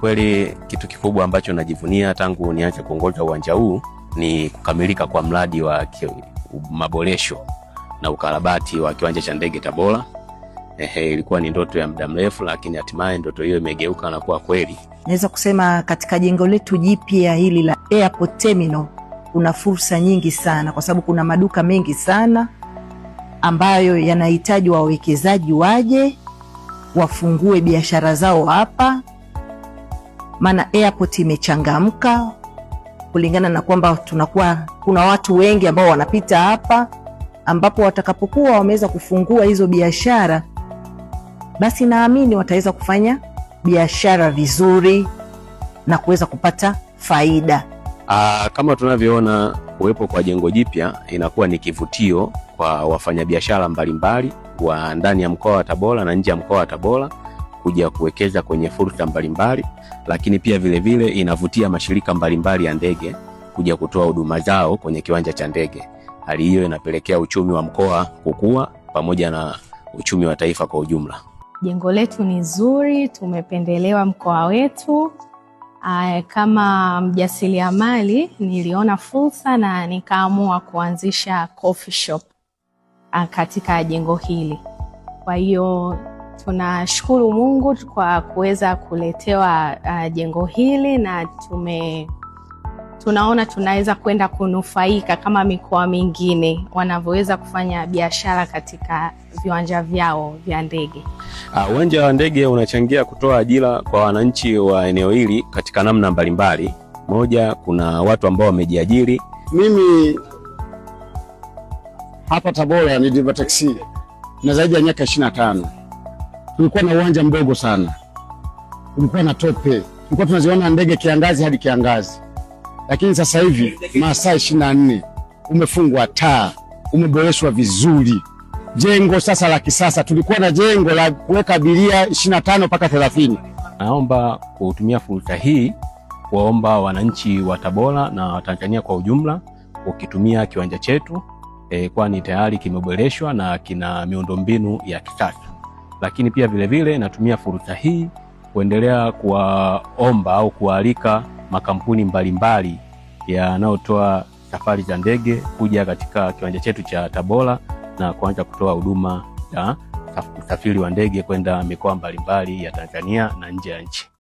Kiukweli kitu kikubwa ambacho najivunia tangu nianze kuongoza uwanja huu ni kukamilika kwa mradi wa maboresho na ukarabati wa kiwanja cha ndege Tabora. Ilikuwa ni ndoto ya muda mrefu, lakini hatimaye ndoto hiyo imegeuka na kuwa kweli. Naweza kusema katika jengo letu jipya hili la Airport Terminal kuna fursa nyingi sana, kwa sababu kuna maduka mengi sana ambayo yanahitaji wawekezaji waje wafungue biashara zao hapa. Maana airport imechangamka kulingana na kwamba kuna watu wengi ambao wanapita hapa, ambapo watakapokuwa wameweza kufungua hizo biashara, basi naamini wataweza kufanya biashara vizuri na kuweza kupata faida. Kama tunavyoona, kuwepo kwa jengo jipya inakuwa ni kivutio kwa wafanyabiashara mbalimbali wa ndani ya mkoa wa Tabora na nje ya mkoa wa Tabora kuja kuwekeza kwenye fursa mbalimbali, lakini pia vile vile inavutia mashirika mbalimbali ya ndege kuja kutoa huduma zao kwenye kiwanja cha ndege. Hali hiyo inapelekea uchumi wa mkoa kukua pamoja na uchumi wa taifa kwa ujumla. Jengo letu ni zuri, tumependelewa mkoa wetu. Kama mjasiriamali niliona fursa na nikaamua kuanzisha coffee shop katika jengo hili. Kwa hiyo tunashukuru Mungu kwa kuweza kuletewa jengo hili, na tunaona tunaweza kwenda kunufaika kama mikoa mingine wanavyoweza kufanya biashara katika viwanja vyao vya ndege. Uwanja wa ndege unachangia kutoa ajira kwa wananchi wa eneo hili katika namna mbalimbali. Moja, kuna watu ambao wamejiajiri. Mimi hapa Tabora ni driver taxi na zaidi ya miaka 25. Tulikuwa na uwanja mdogo sana, tulikuwa na tope, tulikuwa tunaziona ndege kiangazi hadi kiangazi. Lakini sasa hivi masaa 24 umefungwa taa, umeboreshwa vizuri. Jengo sasa la kisasa, tulikuwa na jengo la kuweka abiria 25 mpaka 30. Naomba kutumia fursa hii kuomba wananchi wa Tabora na Watanzania kwa ujumla ukitumia kiwanja chetu, kwani tayari kimeboreshwa na kina miundombinu ya kisasa. Lakini pia vile vile natumia fursa hii kuendelea kuwaomba au kualika makampuni mbalimbali yanayotoa safari za ndege kuja katika kiwanja chetu cha Tabora na kuanza kutoa huduma ya usafiri wa ndege kwenda mikoa mbalimbali ya Tanzania na nje ya nchi.